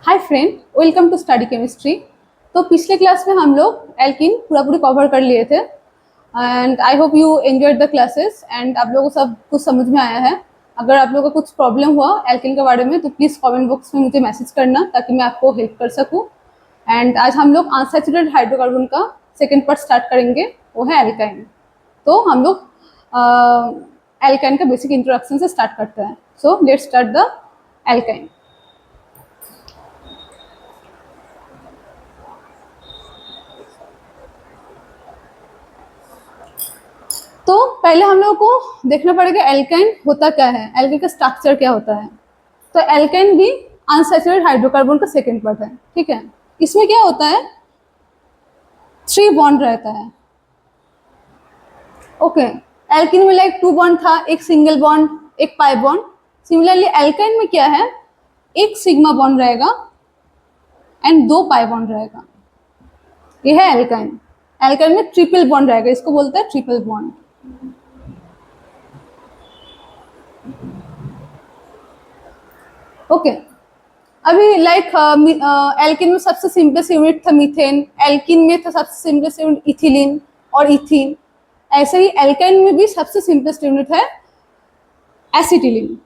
Hi friend, welcome to study chemistry. तो पिछले class में हम लोग एल्किन पूरी कवर कर लिए थे and I hope you enjoyed the classes and आप लोगों को सब कुछ समझ में आया है। अगर आप लोगों को कुछ प्रॉब्लम हुआ एल्किन के बारे में तो प्लीज़ कमेंट बॉक्स में मुझे मैसेज करना ताकि मैं आपको हेल्प कर सकूँ। एंड आज हम लोग अनसैचुरेटेड हाइड्रोकार्बन का सेकेंड पार्ट स्टार्ट करेंगे, वो है एल्काइन। तो हम लोग एल्काइन का बेसिक इंट्रोडक्शन से स्टार्ट करते हैं। So let's start the alkyne. तो पहले हम लोग को देखना पड़ेगा एल्काइन होता क्या है, एल्काइन का स्ट्रक्चर क्या होता है। तो एल्काइन भी अनसैचुरेटेड हाइड्रोकार्बन का सेकेंड पार्ट है, ठीक है। इसमें क्या होता है, 3 बॉन्ड रहता है। ओके, एल्किन में लाइक 2 बॉन्ड था, एक सिंगल बॉन्ड, एक पाई बॉन्ड। सिमिलरली एल्काइन में क्या है, एक सिग्मा बॉन्ड रहेगा एंड 2 पाई बॉन्ड रहेगा। ये है एल्काइन। एल्काइन में ट्रिपल बॉन्ड रहेगा, इसको बोलते हैं ट्रिपल बॉन्ड। ओके, अभी लाइक एल्किन में सबसे सिंपलेस्ट यूनिट था मीथेन, एल्किन में था सबसे सिंपलेस्ट यूनिट इथिलीन और इथीन। ऐसे ही एल्काइन में भी सबसे सिंपलेस्ट यूनिट है एसिटिलीन।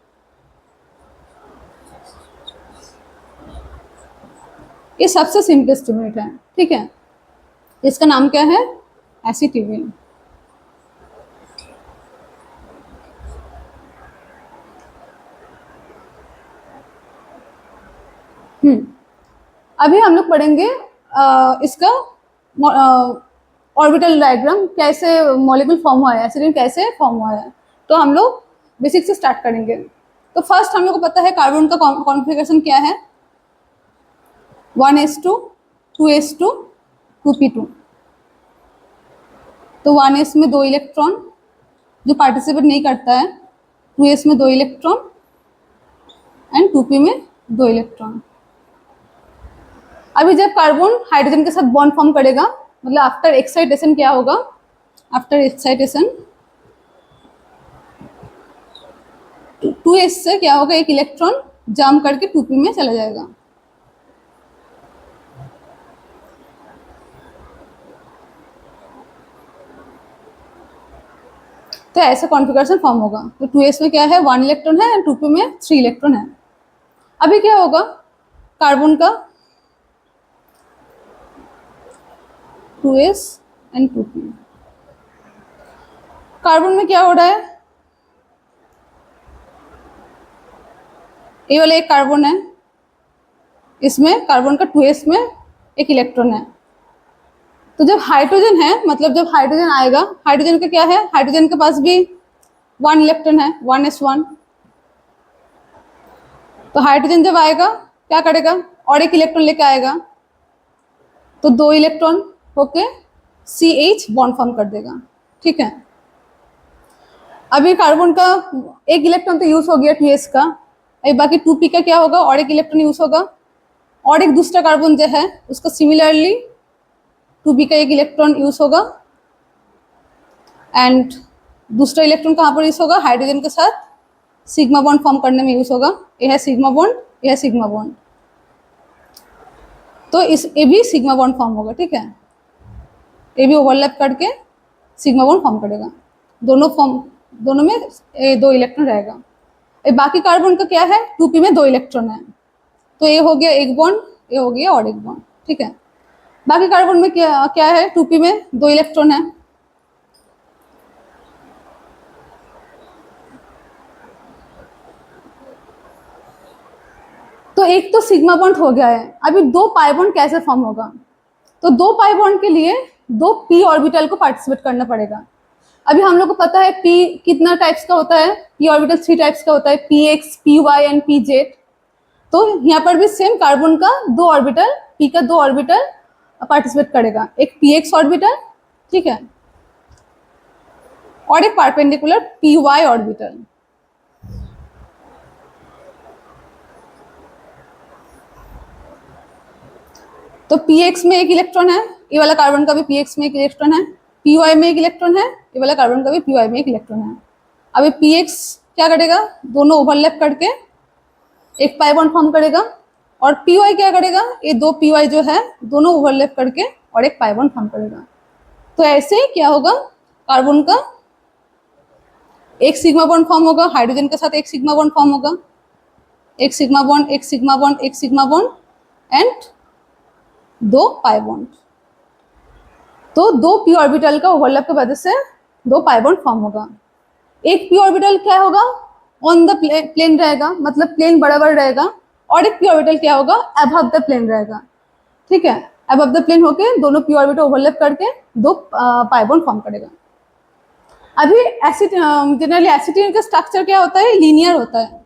ये सबसे सिंपलेस्ट यूनिट है, ठीक है। इसका नाम क्या है, एसिटिलीन। अभी हम लोग पढ़ेंगे इसका ऑर्बिटल डायग्राम, कैसे मॉलिक्यूल फॉर्म हुआ है, एसिडिन कैसे फॉर्म हुआ है। तो हम लोग बेसिक से स्टार्ट करेंगे। तो फर्स्ट हम लोग को पता है कार्बन का कॉन्फ़िगरेशन क्या है, 1s2 2s2 2p2। तो 1s में 2 इलेक्ट्रॉन जो पार्टिसिपेट नहीं करता है, 2s में 2 इलेक्ट्रॉन एंड 2p में 2 इलेक्ट्रॉन। अभी जब कार्बन हाइड्रोजन के साथ बॉन्ड फॉर्म करेगा, मतलब आफ्टर एक्साइटेशन क्या होगा, आफ्टर एक्साइटेशन 2s से क्या होगा, एक इलेक्ट्रॉन जंप करके 2p में चला जाएगा। तो ऐसा कॉन्फ़िगरेशन फॉर्म होगा। तो 2s में क्या है, 1 इलेक्ट्रॉन है, 2p में 3 इलेक्ट्रॉन है। अभी क्या होगा, कार्बन का 2s एंड 2p। कार्बन में क्या हो रहा है, ये वाला एक कार्बन है, इसमें कार्बन का 2s में एक इलेक्ट्रॉन है। तो जब हाइड्रोजन है, मतलब जब हाइड्रोजन आएगा, हाइड्रोजन का क्या है, हाइड्रोजन के पास भी 1 इलेक्ट्रॉन है, 1s1। तो हाइड्रोजन जब आएगा क्या करेगा, और एक इलेक्ट्रॉन लेके आएगा, तो 2 इलेक्ट्रॉन होके CH बॉन्ड फॉर्म कर देगा, ठीक है। अभी कार्बन का एक इलेक्ट्रॉन तो यूज हो गया 2s का, अभी बाकी 2p का क्या होगा, और एक इलेक्ट्रॉन यूज होगा, और एक दूसरा कार्बन जो है उसका सिमिलरली 2p का एक इलेक्ट्रॉन यूज होगा एंड दूसरा इलेक्ट्रॉन कहाँ पर यूज होगा, हाइड्रोजन के साथ सिग्मा बॉन्ड फॉर्म करने में यूज होगा। यह है सिग्मा बॉन्ड, यह है सिग्मा बॉन्ड। तो इस ये भी सिग्मा बॉन्ड फॉर्म होगा, ठीक है। ये भी ओवरलैप करके सिग्मा बॉन्ड फॉर्म करेगा। दोनों में 2 इलेक्ट्रॉन रहेगा। बाकी कार्बन का क्या है, 2p में 2 इलेक्ट्रॉन है, तो ये हो गया एक बॉन्ड, ये हो गया और एक बॉन्ड, ठीक है। बाकी कार्बन में क्या क्या है, 2p में 2 इलेक्ट्रॉन है। तो एक तो सिग्मा बॉन्ड हो गया है। अभी 2 पाई बॉन्ड कैसे फॉर्म होगा, तो 2 पाई बॉन्ड के लिए 2 p ऑर्बिटल को पार्टिसिपेट करना पड़ेगा। अभी हम लोग को पता है p कितना टाइप्स का होता है, p ऑर्बिटल 3 टाइप्स का होता है, px, py एंड pz। तो यहाँ पर भी सेम कार्बन का 2 ऑर्बिटल, p का 2 ऑर्बिटल पार्टिसिपेट करेगा, एक px ऑर्बिटल, ठीक है, और एक परपेंडिकुलर py ऑर्बिटल। तो px में एक इलेक्ट्रॉन है, ये वाला कार्बन का भी px में एक इलेक्ट्रॉन है, py में एक इलेक्ट्रॉन है, ये वाला कार्बन का भी py में एक इलेक्ट्रॉन है। अभी px क्या करेगा, दोनों ओवरलैप करके एक पाई बॉन्ड फॉर्म करेगा और पी वाई क्या करेगा, ये दो पी वाई जो है दोनों ओवरलैप करके और एक पाई बॉन्ड फॉर्म करेगा। तो ऐसे क्या होगा, कार्बन का एक सिग्मा बॉन्ड फॉर्म होगा, हाइड्रोजन के साथ एक सिग्मा बॉन्ड फॉर्म होगा, एक सिग्मा बॉन्ड, एक सिग्मा बॉन्ड, एक सिग्मा बॉन्ड एंड दो पाई बॉन्ड। तो दो पी ऑर्बिटल का ओवरलैप की वजह से दो पाई बॉन्ड फॉर्म होगा। एक पी ऑर्बिटल क्या होगा, ऑन द प्लेन रहेगा, मतलब प्लेन बराबर रहेगा, और एक पी ऑर्बिटल क्या होगा, अबव द प्लेन रहेगा। ठीक है, अबव द प्लेन होके दोनों पी ऑर्बिटल ओवरलैप करके दो पाई बॉन्ड फॉर्म करेगा। अभी एसिड जनरली एसिटिन का स्ट्रक्चर क्या होता है, लीनियर होता है,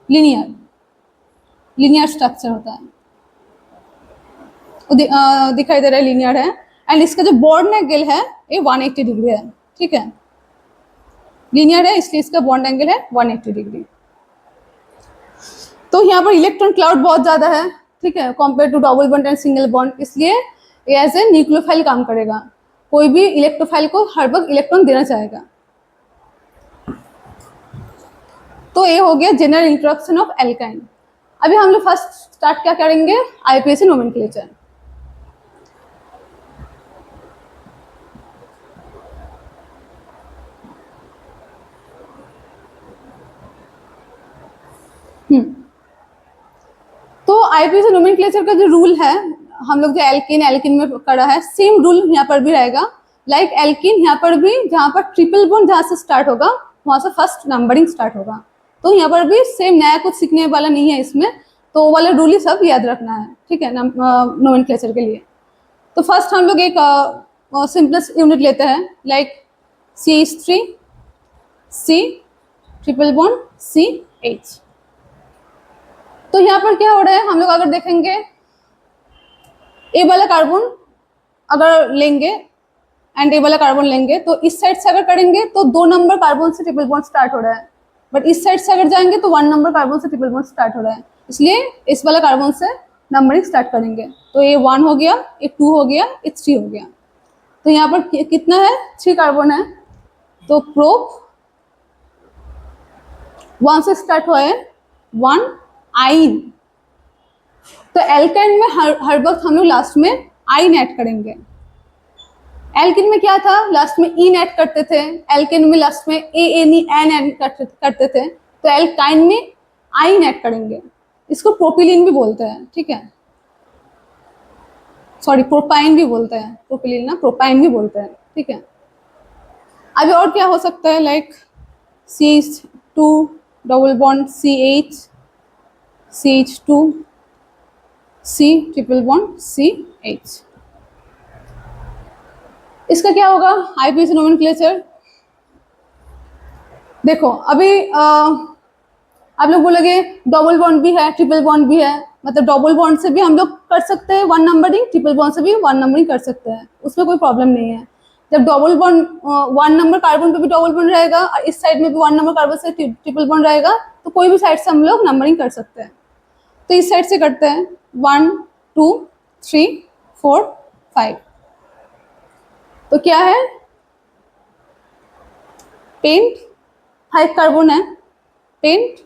लीनियर स्ट्रक्चर होता है, दिखाई दे रहा है लीनियर है। एंड इसका जो बॉन्ड एंगल है ये 180 डिग्री है। ठीक है, लीनियर है इसलिए इसका बॉन्ड एंगल है 180 डिग्री। तो यहाँ पर इलेक्ट्रॉन क्लाउड बहुत ज्यादा है, ठीक है, compare to double bond and single bond, इसलिए ये एज ए न्यूक्लियोफाइल काम करेगा। कोई भी इलेक्ट्रोफाइल को हर वक्त इलेक्ट्रॉन देना चाहेगा। तो ये हो गया जनरल इंट्रोडक्शन ऑफ एल्काइन। अभी हम लोग फर्स्ट स्टार्ट क्या करेंगे, आईयूपीएसी नोमेनक्लेचर। तो आईयूपीएसी नोमेनक्लेचर का जो रूल है, हम लोग जो एल्किन में करा है, सेम रूल यहाँ पर भी रहेगा। लाइक एल्किन यहाँ पर भी जहाँ पर ट्रिपल बॉन्ड जहाँ से स्टार्ट होगा वहाँ से फर्स्ट नंबरिंग स्टार्ट होगा। तो यहाँ पर भी सेम, नया कुछ सीखने वाला नहीं है इसमें, तो वो वाला रूल ही सब याद रखना है। ठीक है, नोमेनक्लेचर के लिए। तो फर्स्ट हम लोग एक सिंपलेस्ट यूनिट लेते हैं, like CH3 C triple bond CH। तो यहाँ पर क्या हो रहा है, हम लोग अगर देखेंगे ए वाला कार्बन अगर लेंगे एंड ए वाला कार्बन लेंगे, तो इस साइड से अगर करेंगे तो 2 नंबर कार्बन से ट्रिपल बॉन्ड स्टार्ट हो रहा है, बट इस साइड से अगर जाएंगे तो 1 नंबर कार्बन से ट्रिपल बॉन्ड स्टार्ट हो रहा है, इसलिए इस वाला कार्बन से नंबरिंग स्टार्ट करेंगे। तो ये 1 हो गया, ये 2 हो गया, ये 3 हो गया। तो यहाँ पर कितना है, 3 कार्बन है। तो प्रोप 1 से स्टार्ट हुआ है, 1 आइन। तो एल्काइन में हर वक्त हम लोग लास्ट में आइन ऐड करेंगे। एल्किन में क्या था, लास्ट में इन ऐड करते थे, एल्किन में लास्ट में एन ऐड करते थे। तो एल्काइन में आइन ऐड करेंगे, इसको प्रोपिलीन भी बोलते हैं। ठीक है, सॉरी प्रोपाइन भी बोलते हैं, प्रोपिलीन ना प्रोपाइन भी बोलते हैं। ठीक है, अभी और क्या हो सकता है, like CH2 double bond CH, CH2 C triple bond CH। इसका क्या होगा, आईयूपीएसी नोमेनक्लेचर। देखो अभी आप लोग बोलोगे डबल बॉन्ड भी है, ट्रिपल बॉन्ड भी है, मतलब डबल बॉन्ड से भी हम लोग कर सकते हैं 1 नंबरिंग, ट्रिपल बॉन्ड से भी 1 नंबरिंग कर सकते हैं, उसमें कोई प्रॉब्लम नहीं है। जब डबल बॉन्ड 1 नंबर कार्बन पे भी डबल बॉन्ड रहेगा और इस साइड में भी 1 नंबर कार्बन से ट्रिपल बॉन्ड रहेगा, तो कोई भी साइड से हम लोग नंबरिंग कर सकते हैं। तो इस साइड से करते हैं 1 2 3 4 5। तो क्या है, पेंट 5 कार्बन है, पेंट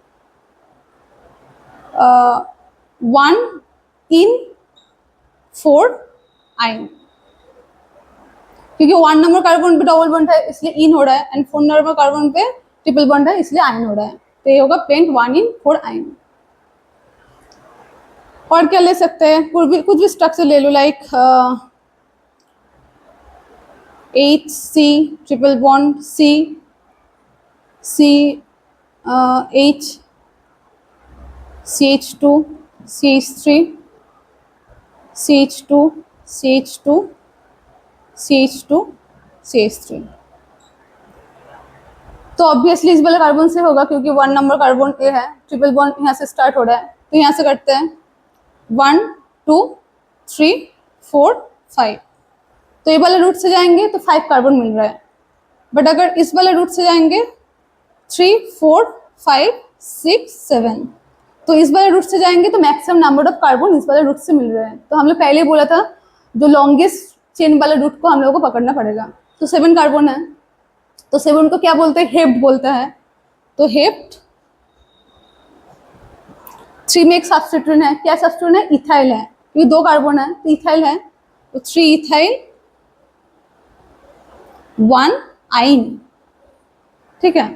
1 इन 4 आइन, क्योंकि 1 नंबर कार्बन पे डबल बॉन्ड है इसलिए इन हो रहा है, एंड 4 नंबर कार्बन पे ट्रिपल बॉन्ड है इसलिए आइन हो रहा है। तो ये होगा पेंट 1 इन 4 आइन। और क्या ले सकते हैं, कुछ भी स्ट्रक्चर ले लो, like HC triple bond C H CH2 CH3 CH2 CH2 CH2 CH3। तो ऑब्वियसली इस वाले कार्बन से होगा क्योंकि 1 नंबर कार्बन ए है, ट्रिपल बॉन्ड यहाँ से स्टार्ट हो रहा है। तो यहाँ से करते हैं 1 2 3 4 5। तो ये वाले रूट से जाएंगे तो 5 कार्बन मिल रहा है, बट अगर इस वाले रूट से जाएंगे 3 4 5 6 7, तो इस वाले रूट से जाएंगे तो मैक्सिमम नंबर ऑफ कार्बन इस वाले रूट से मिल रहे हैं। तो हम लोग पहले ही बोला था जो लॉन्गेस्ट चेन वाले रूट को हम लोगों को पकड़ना पड़ेगा। तो 7 कार्बन है, तो 7 को क्या बोलते हैं, हेप्ट बोलता है। तो हेप्ट 3 में एक सब्स्टिट्यूएंट है, क्या सब्स्टिट्यूएंट है? इथाइल है, क्योंकि 2 कार्बन है तो इथाइल है, तो 3 इथाइल 1 आइन, ठीक है।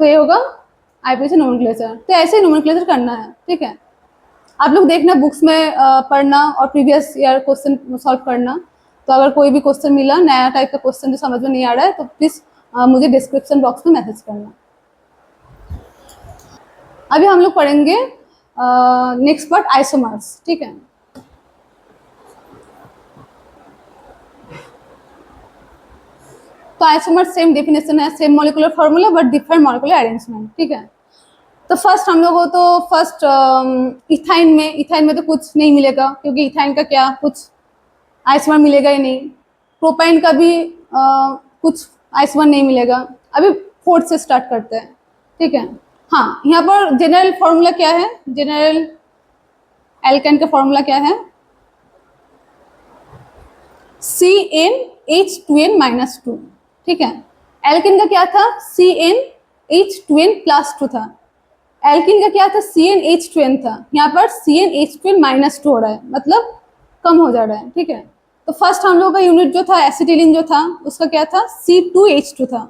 तो ये होगा आईपीसी नोमेनक्लेचर। तो ऐसे ही नोमेनक्लेचर करना है, ठीक है। आप लोग देखना बुक्स में पढ़ना और प्रीवियस ईयर क्वेश्चन सॉल्व करना। तो अगर कोई भी क्वेश्चन मिला नया टाइप का क्वेश्चन जो समझ में नहीं आ रहा है तो प्लीज़ मुझे डिस्क्रिप्शन बॉक्स में मैसेज करना। अभी हम लोग पढ़ेंगे नेक्स्ट पार्ट आइसोमर्स, ठीक है। तो आइसोमर्स सेम डेफिनेशन है, same molecular formula but different molecular arrangement, ठीक है। तो फर्स्ट हम लोग को तो फर्स्ट इथाइन में तो कुछ नहीं मिलेगा, क्योंकि इथाइन का क्या कुछ आइसोमर मिलेगा ही नहीं। प्रोपाइन का भी कुछ आइसोमर नहीं मिलेगा। अभी फोर्थ से स्टार्ट करते हैं, ठीक है। हाँ, यहाँ पर जनरल फॉर्मूला क्या है? जनरल एल्केन का फॉर्मूला क्या है? CnH2n-2, ठीक है। एल्केन का क्या था? CnH2n+2 था। एल्किन का क्या था? CnH2n था। यहाँ पर CnH2n-2 हो रहा है, मतलब कम हो जा रहा है, ठीक है। तो फर्स्ट हम लोग का यूनिट जो था एसिटिलीन जो था उसका क्या था? C2H2 था।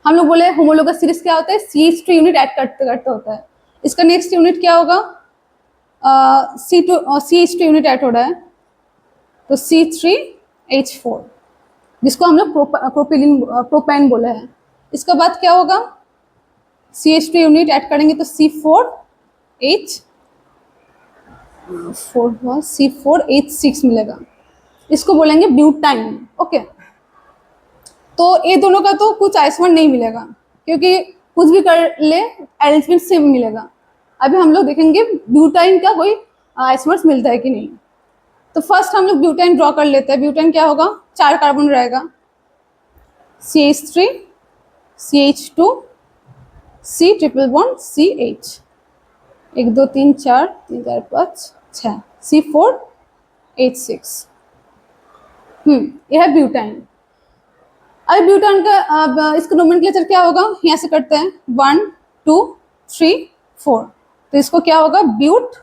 हम लोग बोले होमोलोगस सीरीज क्या होता है? CH2 यूनिट ऐड करते करते होता है। इसका नेक्स्ट यूनिट क्या होगा? CH2 यूनिट ऐड हो रहा है, तो C3H4, जिसको हम लोग प्रोपेन बोले हैं। इसके बाद क्या होगा? CH2 यूनिट ऐड करेंगे तो C4H6 मिलेगा। इसको बोलेंगे ब्यूटाइन, ओके। तो ये दोनों का तो कुछ आइसोमर नहीं मिलेगा, क्योंकि कुछ भी कर ले अरेंजमेंट सेम मिलेगा। अभी हम लोग देखेंगे ब्यूटाइन का कोई आइसोमर्स मिलता है कि नहीं। तो फर्स्ट हम लोग ब्यूटाइन ड्रॉ कर लेते हैं। ब्यूटाइन क्या होगा? 4 कार्बन रहेगा, CH3 CH2 C triple bond CH, 1 2 3 4 3 4 5 6 C4H6। यह है ब्यूटाइन। अब ब्यूटान का अब इसका नोमेनक्लेचर क्या होगा? यहाँ से करते हैं 1 2 3 4। तो इसको क्या होगा? ब्यूट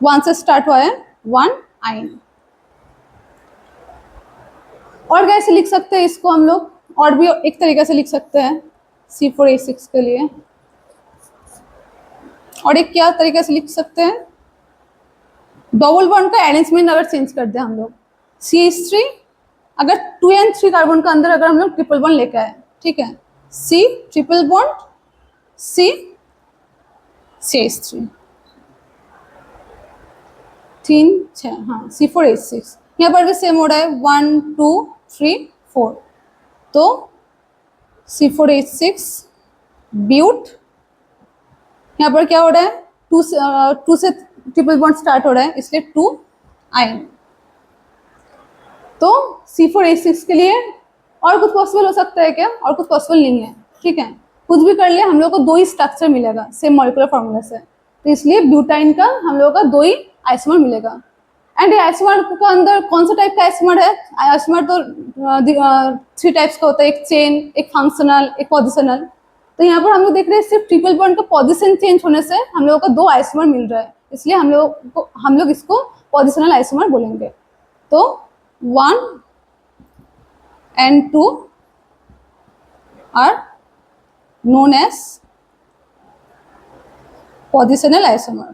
1 से स्टार्ट हुआ है, 1 आइन। और कैसे लिख सकते हैं इसको हम लोग? और भी एक तरीके से लिख सकते हैं C4H6 के लिए। और एक क्या तरीके से लिख सकते हैं? डबल बॉन्ड का अरेंजमेंट अगर चेंज कर दे हम लोग, CH3 अगर 2 and 3 कार्बन का अंदर अगर हम लोग ट्रिपल बॉन्ड लेकर आए, ठीक है, C triple bond C CH3 3 6, हाँ C4H6। यहाँ पर भी सेम हो रहा है 1 2 3 4। तो C4H6 ब्यूट, यहाँ पर क्या हो रहा है? 2 से ट्रिपल बॉन्ड स्टार्ट हो रहा है, इसलिए 2 आइन। तो C4H6 के लिए और कुछ पॉसिबल हो सकता है क्या? और कुछ पॉसिबल नहीं है, ठीक है। कुछ भी कर ले हम लोग को 2 ही स्ट्रक्चर मिलेगा सेम मॉलिक्यूलर फॉर्मूला से, तो इसलिए ब्यूटाइन का हम लोग का 2 ही आइसोमर मिलेगा। एंड आइसोमर का अंदर कौन सा टाइप का आइसोमर है? आइसोमर तो 3 टाइप्स का होता है, एक चेन, एक फंक्शनल, एक पोजिशनल। तो यहाँ पर हम लोग देख रहे हैं सिर्फ ट्रिपल बॉन्ड का पोजिशन चेंज होने से हम लोगों को 2 आइसोमर मिल रहा है, इसलिए हम लोग इसको पोजिशनल आइसोमर बोलेंगे। तो 1 and 2 are known as positional isomer.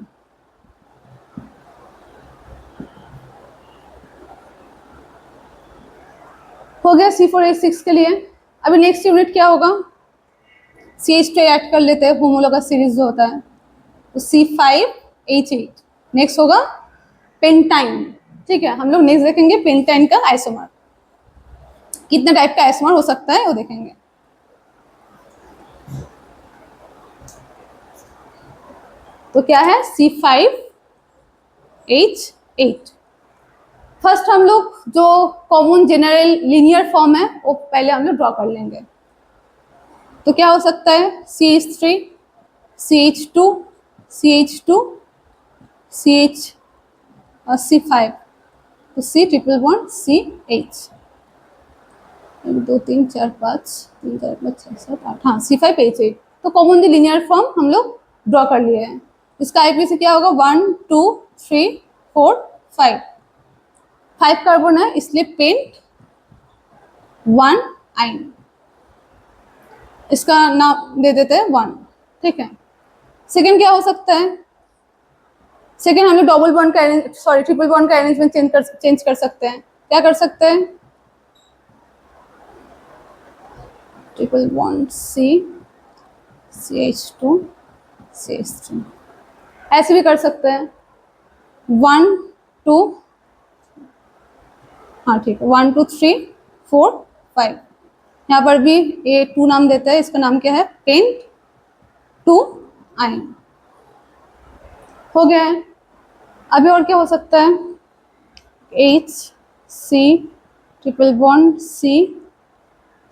हो गया C4H6 के लिए। अभी नेक्स्ट यूनिट क्या होगा? CH2 ऐड कर लेते हैं, होमोलोगस सीरीज जो होता है, तो C5H8। नेक्स्ट होगा पेंटाइन, ठीक है। हम लोग नेक्स्ट देखेंगे पेंटाइन का आइसोमर, कितने टाइप का आइसोमर हो सकता है वो देखेंगे। तो क्या है? C5H8। फर्स्ट हम लोग जो कॉमन जनरल लीनियर फॉर्म है वो पहले हम लोग ड्रॉ कर लेंगे। तो क्या हो सकता है? CH3 CH2 CH2 C5, तो C ट्रिपल बॉन्ड CH, 1 2 3 4 5 6 7 8, हाँ C5H8। तो कॉमन लीनियर फॉर्म हम लोग ड्रॉ कर लिए हैं। इसका आईपीसी क्या होगा 1 2 3 4 5 5 कार्बन है इसलिए पेंट 1 आइन, इसका नाम दे देते हैं 1। ठीक है, सेकेंड क्या हो सकता है? सेकेंड हम लोग डबल बॉन्ड का ट्रिपल बॉन्ड का अरेंजमेंट चेंज कर सकते हैं। क्या कर सकते हैं? ट्रिपल बॉन्ड CH2 CH3 ऐसे भी कर सकते हैं 1 2, हाँ ठीक है 1 2 3 4 5। यहाँ पर भी ये 2 नाम देता है, इसका नाम क्या है? पेंट 2 आइन। हो गया है। अभी और क्या हो सकता है? H C triple bond C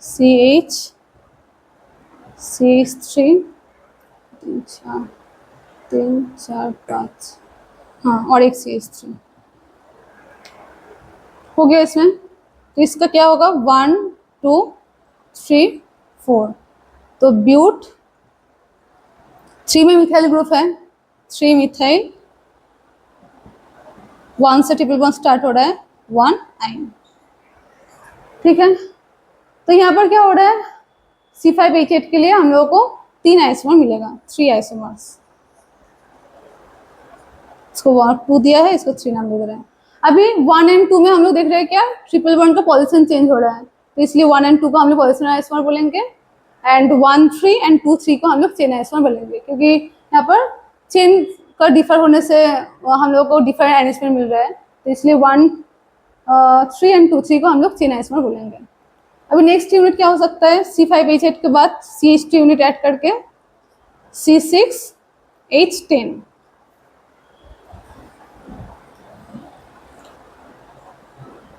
CH CH3 3 4 5, हाँ और एक CH3 हो गया इसमें। तो इसका क्या होगा 1 2 3 4, तो ब्यूट 3 में मिथाइल ग्रुप है, 3 मिथाइल 1 से ट्रिपल बॉन्ड स्टार्ट हो रहा है 1 आइन। ठीक है, तो यहाँ पर क्या हो रहा है? C5H8 के लिए हम लोगों को 3 आइसोमर मिलेगा, 3 आइसोमर्स। इसको 2 दिया है, इसको 3 नाम दे रहे हैं। अभी 1 एंड 2 में हम लोग देख रहे हैं क्या ट्रिपल बॉन्ड का पोजीशन चेंज हो रहा है, तो इसलिए 1 एंड 2 को हम लोग पोजिशनल आइसोमर बोलेंगे एंड 1 3 एंड 2 3 को हम लोग चेन आइसोमर बोलेंगे, क्योंकि यहाँ पर चेन का डिफर होने से हम लोग को डिफरेंट अरेंजमेंट मिल रहा है, तो इसलिए 1 3 एंड 2 3 को हम लोग चेन आइसोमर बोलेंगे। अभी नेक्स्ट यूनिट क्या हो सकता है? C5H8 के बाद CH2 यूनिट ऐड करके C6H10।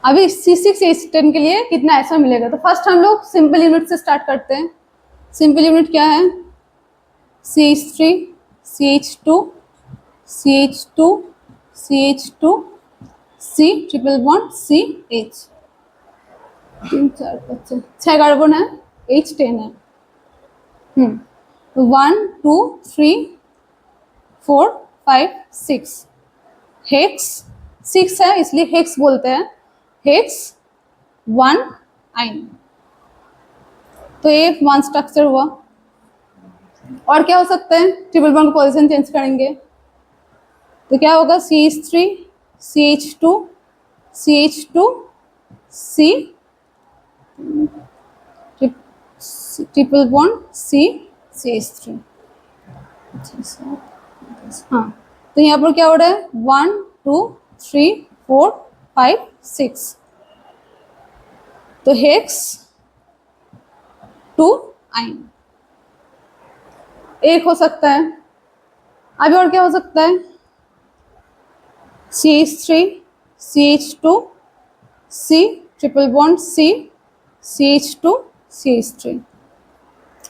अभी C6H10 के लिए कितना आइसोमर मिलेगा? तो फर्स्ट हम लोग सिंपल यूनिट से स्टार्ट करते हैं। सिंपल यूनिट क्या है? CH3 CH2 CH2 CH2 C triple bond CH, 3 4 5 6 carbon है, H10 है। 1 2 3 4 5 6 हेक्स 6 है इसलिए हेक्स बोलते हैं, हेक्स 1 आइन। तो ये 1 स्ट्रक्चर हुआ। और क्या हो सकता है? ट्रिपल बॉन्ड का पोजीशन चेंज करेंगे तो क्या होगा? CH3 CH2 CH2 C triple bond C CH3। हाँ, तो यहाँ पर क्या हो रहा है? 1 2 3 4 5 6, तो हेक्स 2 आइन एक हो सकता है। अभी और क्या हो सकता है? CH3 CH2 C triple bond C CH2 CH3,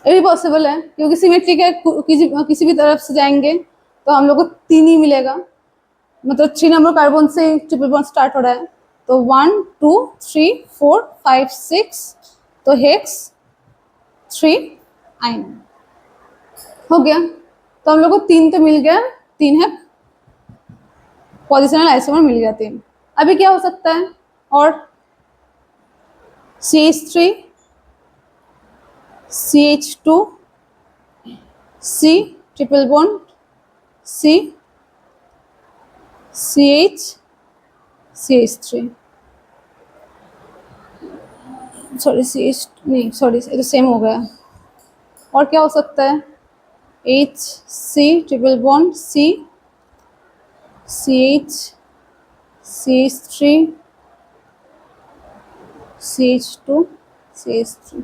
ये भी पॉसिबल है क्योंकि सिमेट्रिक है, किसी भी तरफ से जाएंगे तो हम लोग को 3 ही मिलेगा, मतलब 3 नंबर कार्बन से ट्रिपल बॉन्ड स्टार्ट हो रहा है, तो 1 2 3 4 5 6, तो हेक्स 3 आइन हो गया। तो हम लोग को 3 तो मिल गया, 3 है पोजिशनल आइसोमर मिल गया 3। अभी क्या हो सकता है? और CH3 CH2 C triple bond C CH CH3, sorry CH नहीं, सॉरी ये तो सेम हो गया। और क्या हो सकता है? H C triple bond C CH CH3 CH2 CH3,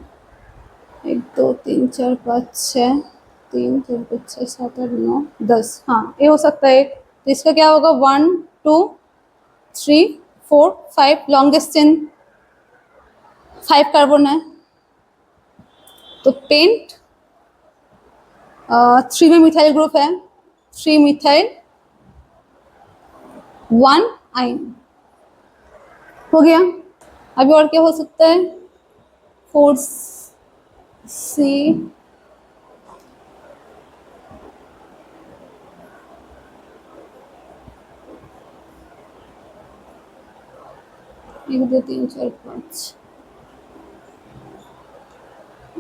1 2 3 4 5 6, 3 4 5 6 7 8 9 10, हाँ ये हो सकता है एक। तो इसका क्या होगा? 1 2 3 4 5, लॉन्गेस्ट चेन 5 कार्बन है, तो पेंट 3 में मिथाइल ग्रुप है, 3 मिथाइल 1 आइन हो गया। अभी और क्या हो सकता है? 4 C 1 2 3 4 5,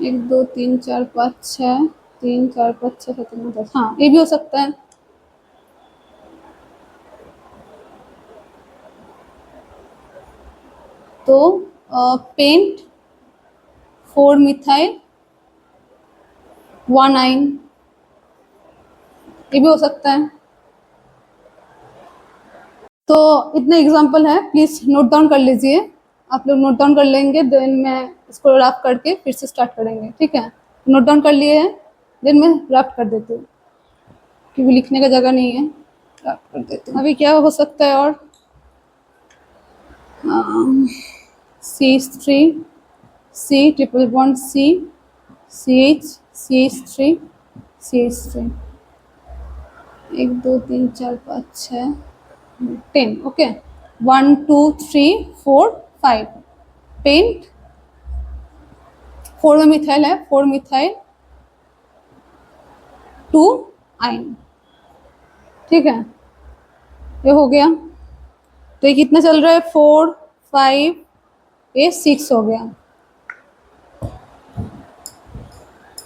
1 2 3 4 5 6, 3 4 5 6 7 9 10, हाँ ये भी हो सकता है। तो पेंट 4 मिथाइल 1 आइन, ये भी हो सकता है। तो इतने एग्जाम्पल है, प्लीज नोट डाउन कर लीजिए। आप लोग नोट डाउन कर लेंगे, देन मैं इसको रैप करके फिर से स्टार्ट करेंगे, ठीक है। नोट डाउन कर लिए हैं, देन मैं रैप कर देती हूँ क्योंकि लिखने का जगह नहीं है, रैप कर देती हूँ। अभी क्या हो सकता है और CH3 C triple bond C CH CH3 CH3, 1 2 3 4 5 6 10, okay. 1 2 3 4 5, paint 4 में मिथाइल है, 4 मिथाइल 2 आइन, ठीक है, ये हो गया। तो ये कितना चल रहा है, 4 5, ये 6 हो गया।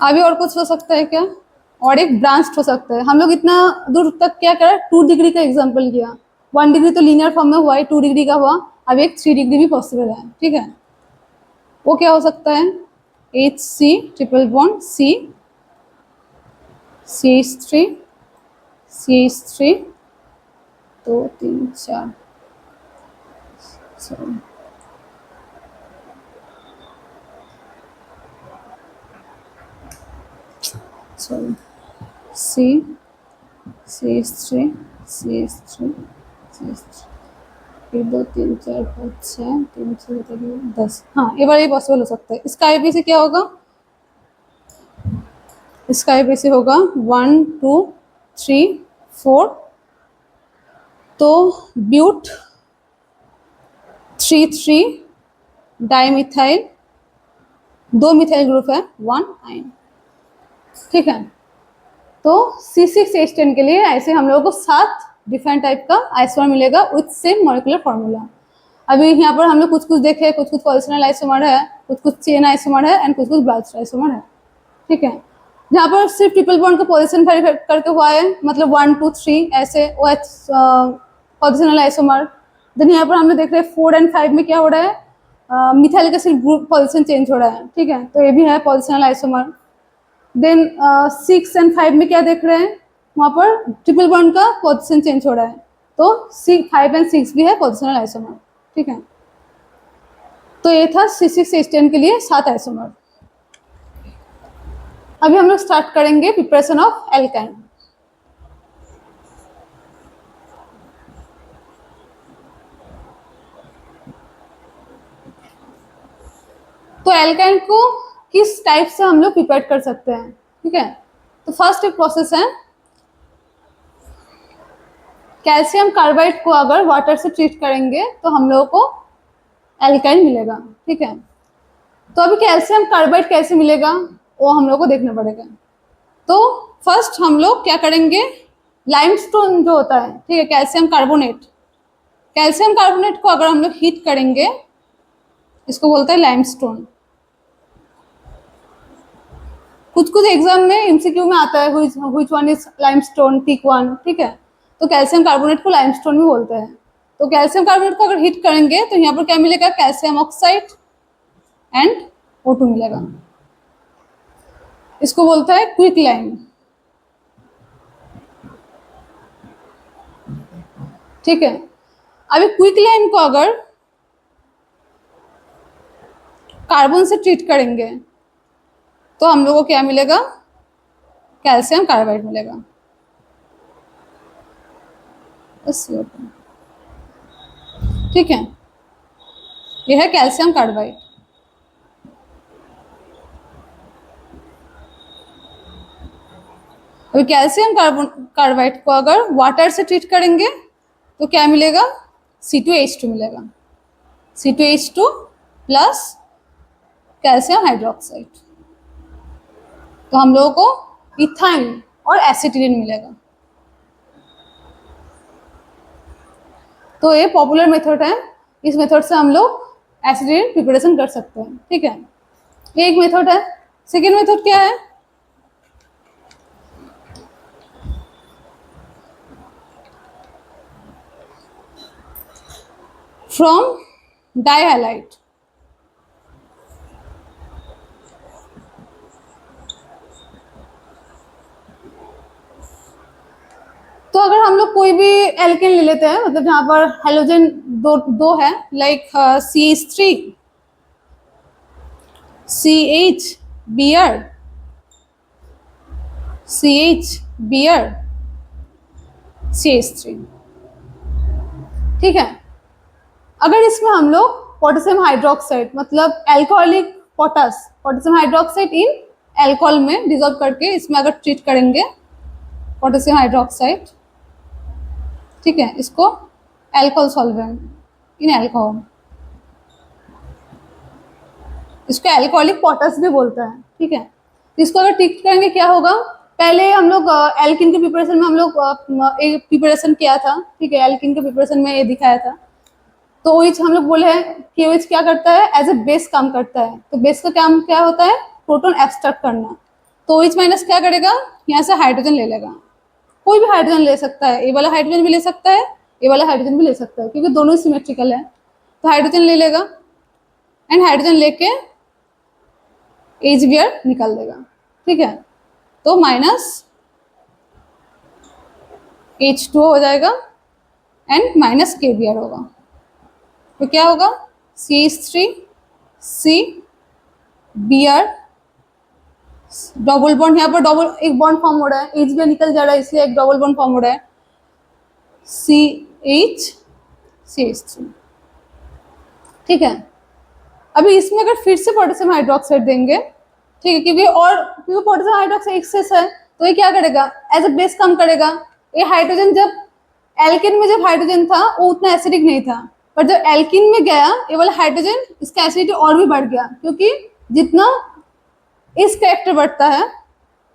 अभी और कुछ हो सकता है क्या, और एक ब्रांच हो सकता है। हम लोग इतना दूर तक क्या करा, 2 डिग्री का एग्जाम्पल किया। 1 डिग्री तो लीनियर फॉर्म में हुआ है, 2 डिग्री का हुआ, अब एक 3 डिग्री भी पॉसिबल है, ठीक है। वो क्या हो सकता है, HC triple bond C CH3 CH3, 2 3 4 sorry sorry C CH3 CH3 CH3, 1 2 3 4 5 6 3 6 10, हाँ ये बार ये पॉसिबल हो सकता है। इसका आईपी से क्या होगा, इसका आईपी से होगा 1 2 3 4, तो ब्यूट 3 3 डाइमिथाइल, 2 मिथाइल ग्रुप है, 1 आइन, ठीक है। तो C6H10 के लिए ऐसे हम लोगों को 7 डिफरेंट टाइप का आइसोमर मिलेगा विथ सेम मॉलिक्यूलर फॉर्मूला। अभी यहाँ पर हम लोग कुछ कुछ देखे, कुछ कुछ पोजिशनल आइसोमर है, कुछ कुछ चेन आइसोमर है एंड कुछ कुछ ब्रांच आइसोमर है, ठीक है। जहाँ पर सिर्फ ट्रिपल बॉन्ड का पोजीशन करके हुआ है, मतलब 1 2 3 ऐसे OH पोजिशनल आइसोमर। देन यहाँ पर हम लोग देख रहे हैं 4 एंड 5 में क्या हो रहा है, मिथाइल का सिर्फ ग्रुप पोजिशन चेंज हो रहा है, ठीक है, तो ये भी है पोजिशनल आइसोमर। देन 6 एंड 5 में क्या देख रहे हैं, वहाँ पर ट्रिपल बॉन्ड का पोजिशन चेंज हो रहा है, तो 5 एंड 6 भी है पोजिशनल आइसोमर, ठीक है। तो ये था C6H10 के लिए 7 आइसोमर। अभी हम लोग स्टार्ट करेंगे प्रिपरेशन ऑफ एल्काइन। तो एल्काइन को किस टाइप से हम लोग प्रिपेयर कर सकते हैं, ठीक है। तो फर्स्ट एक प्रोसेस है, कैल्शियम कार्बाइड को अगर वाटर से ट्रीट करेंगे तो हम लोगों को एल्काइन मिलेगा, ठीक है। तो अभी कैल्शियम कार्बाइड कैसे मिलेगा वो हम लोग को देखना पड़ेगा। तो फर्स्ट हम लोग क्या करेंगे, लाइमस्टोन जो होता है, ठीक है, कैल्शियम कार्बोनेट को अगर हम लोग हीट करेंगे, इसको बोलते हैं लाइमस्टोन। कुछ कुछ एग्जाम में एमसीक्यू में आता है which one is limestone, tick one, ठीक है। तो कैल्शियम कार्बोनेट को लाइमस्टोन भी बोलते हैं। तो कैल्शियम कार्बोनेट को अगर हीट करेंगे तो यहाँ पर क्या मिलेगा, कैल्शियम ऑक्साइड एंड O2 मिलेगा। इसको बोलता है क्विक लाइम, ठीक है। अभी क्विक लाइम को अगर कार्बन से ट्रीट करेंगे तो हम लोगों को क्या मिलेगा, कैल्शियम कार्बाइड मिलेगा, ठीक है। यह है कैल्शियम कार्बाइड। अभी कैल्शियम कार्बाइड को अगर वाटर से ट्रीट करेंगे तो क्या मिलेगा, C2H2 मिलेगा, C2H2 प्लस कैल्शियम हाइड्रोक्साइड। तो हम लोगों को इथाइन और एसिटिलीन मिलेगा। तो ये पॉपुलर मेथड है इस मेथड से हम लोग एसिडिन प्रिपरेशन कर सकते हैं, ठीक है। ये एक मेथड है। सेकेंड मेथड क्या है? फ्रॉम डाइहैलाइड। तो अगर हम लोग कोई भी एल्केन ले लेते हैं, मतलब जहां पर हेलोजन दो है, like CH3, CH, Br, CH, Br, CH3, ठीक है। अगर इसमें हम लोग पोटेशियम हाइड्रोक्साइड, मतलब alcoholic potassium hydroxide in alcohol में डिजोल्व करके इसमें अगर ट्रीट करेंगे पोटेशियम हाइड्रोक्साइड, ठीक है, इसको एल्कोहल सॉल्वेंट इन एल्कोहल, इसको एल्कोहलिक पोटाश भी बोलता है, ठीक है। इसको अगर ट्रीट करेंगे क्या होगा? पहले हम लोग एल्किन के प्रिपरेशन में हम लोग एक प्रिपरेशन किया था, ठीक है, एल्किन के प्रिपरेशन में ये दिखाया था। तो OH हम लोग बोले हैं कि OH क्या करता है? एज ए बेस काम करता है। तो बेस का काम क्या होता है? प्रोटॉन एक्सट्रैक्ट करना। तो OH माइनस क्या करेगा? यहाँ से हाइड्रोजन ले लेगा। कोई भी हाइड्रोजन ले सकता है, ए वाला हाइड्रोजन भी ले सकता है, ए वाला हाइड्रोजन भी ले सकता है, क्योंकि दोनों सिमेट्रिकल है। तो हाइड्रोजन ले लेगा एंड हाइड्रोजन लेके HBr निकाल देगा, ठीक है। तो माइनस H2O हो जाएगा एंड माइनस KBr होगा। तो क्या होगा? CH3, C, Br, double bond, यहाँ पर डबल एक बॉन्ड फॉर्म हो रहा है, HBr निकल जा रहा है इसलिए एक डबल बॉन्ड फॉर्म हो रहा है, CH, CH3, ठीक है। अभी इसमें अगर फिर से पोटेशियम हाइड्रोक्साइड देंगे, ठीक है, क्योंकि पोटेशियम हाइड्रोक्साइड एक्सेस है, तो ये क्या करेगा? एज ए बेस काम करेगा। ये हाइड्रोजन जब एल्किन में जब हाइड्रोजन था वो उतना एसिडिक नहीं था, पर जब एल्किन में गया ये वाला हाइड्रोजन, इसका एसिडिटी और भी बढ़ गया, क्योंकि जितना इस कैरेक्टर बढ़ता है,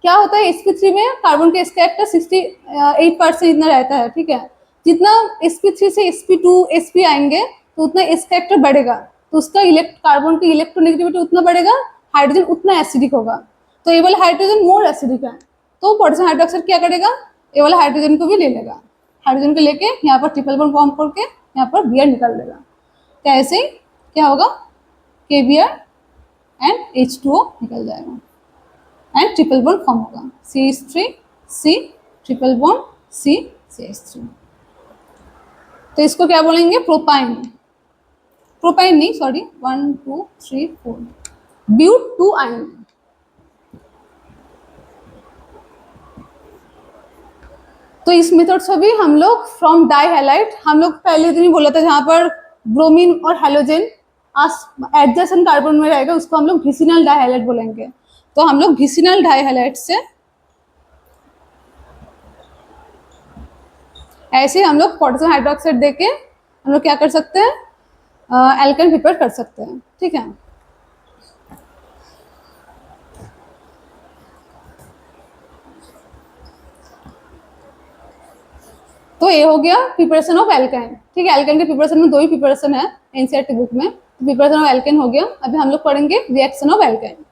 क्या होता है sp3 में कार्बन का इस कैरेक्टर 68% इतना रहता है, ठीक है। जितना sp3 से sp2 sp आएंगे तो उतना इस कैरेक्टर बढ़ेगा, तो उसका कार्बन की इलेक्ट्रोनेगेटिविटी उतना बढ़ेगा, हाइड्रोजन उतना एसिडिक होगा। तो ये वाला हाइड्रोजन मोर एसिडिक है, तो पोटेशियम हाइड्रोक्साइड क्या करेगा? ये वाला हाइड्रोजन को भी ले लेगा, हाइड्रोजन को लेके यहाँ पर ट्रिपल बॉन्ड फॉर्म करके यहाँ पर Br निकाल देगा। तो ऐसे ही क्या होगा? KBr एंड H2O निकल जाएगा एंड ट्रिपल बॉन्ड फॉर्म होगा, CH3, C, triple bond C, CH3। तो इसको क्या बोलेंगे? प्रोपाइन। प्रोपाइन नहीं, सॉरी, 1 2 3 4 ब्यूट 2 आयन। तो इस मेथड से भी हम लोग फ्रॉम डाइहैलाइड, हम लोग पहले दिन ही बोला था जहां पर ब्रोमीन और हेलोजन एडजेसेंट कार्बन में रहेगा उसको हम लोग विसिनल डाइहैलाइड बोलेंगे। तो हम लोग विसिनल डाइहैलाइड से ऐसे हम लोग पोटेशियम हाइड्रोक्साइड देके हम लोग क्या कर सकते हैं? एल्केन प्रिपेयर कर सकते हैं, ठीक है। तो ये हो गया प्रिपरेशन ऑफ एल्केन, ठीक है। एल्केन के प्रिपरेशन में 2 ही प्रिपरेशन है एनसीईआरटी बुक में। प्रिपरेशन ऑफ एल्केन हो गया। अभी हम लोग पढ़ेंगे रिएक्शन ऑफ एल्केन।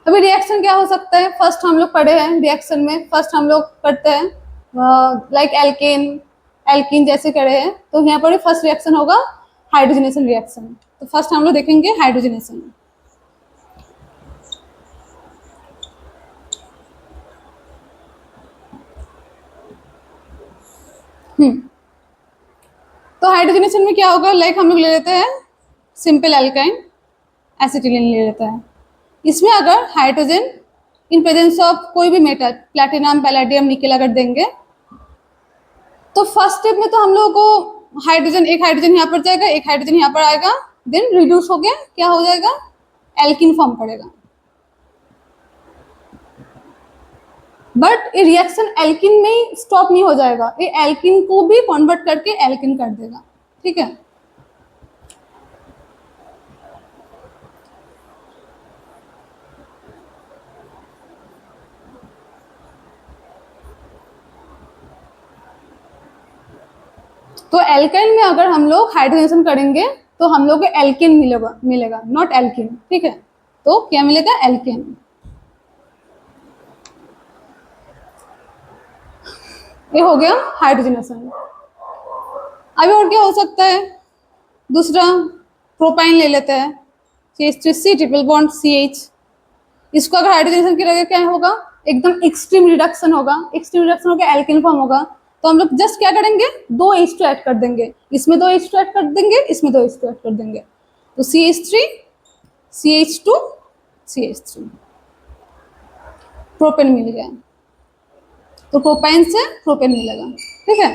अभी रिएक्शन क्या हो सकता है? फर्स्ट हम लोग पढ़े हैं रिएक्शन में, फर्स्ट हम लोग करते हैं लाइक एल्केन एल्कीन जैसे करे हैं, तो यहाँ पर फर्स्ट रिएक्शन होगा हाइड्रोजनेशन रिएक्शन। तो फर्स्ट हम लोग देखेंगे हाइड्रोजनेशन। तो हाइड्रोजनेशन में क्या होगा? लाइक हम लोग ले लेते हैं सिंपल एल्काइन एसिटिलीन ले लेता है। इसमें अगर हाइड्रोजन इन प्रेजेंस ऑफ कोई भी मेटल, प्लैटिनम, पैलेडियम, निकेल अगर देंगे, तो फर्स्ट स्टेप में तो हम लोगों को हाइड्रोजन, एक हाइड्रोजन यहाँ पर जाएगा, एक हाइड्रोजन यहाँ पर आएगा, देन रिड्यूस हो गया क्या हो जाएगा? एल्किन फॉर्म करेगा। बट ये रिएक्शन एल्किन में ही स्टॉप नहीं हो जाएगा, ये एल्किन को भी कन्वर्ट करके एल्किन कर देगा, ठीक है। एल्काइन में अगर हम लोग हाइड्रोजनेशन करेंगे तो हम लोग को एल्केन मिलेगा नॉट एल्किन, ठीक है। तो क्या मिलेगा? एल्केन। ये हो गया हाइड्रोजनेशन। अभी और क्या हो सकता है? दूसरा प्रोपाइन ले लेते हैं, CH3C ट्रिपल बॉन्ड CH। इसको अगर हाइड्रोजनेशन करेंगे क्या होगा? एकदम एक्सट्रीम रिडक्शन होगा। एक्सट्रीम रिडक्शन होकर एल्केन फॉर्म होगा। तो हम लोग जस्ट क्या करेंगे? 2 H2 ऐड कर देंगे, इसमें 2 H2 ऐड कर देंगे, इसमें 2 H2 ऐड कर देंगे, तो CH3 CH2 CH3 प्रोपेन मिल गया। तो प्रोपाइन से प्रोपेन मिलेगा, ठीक है।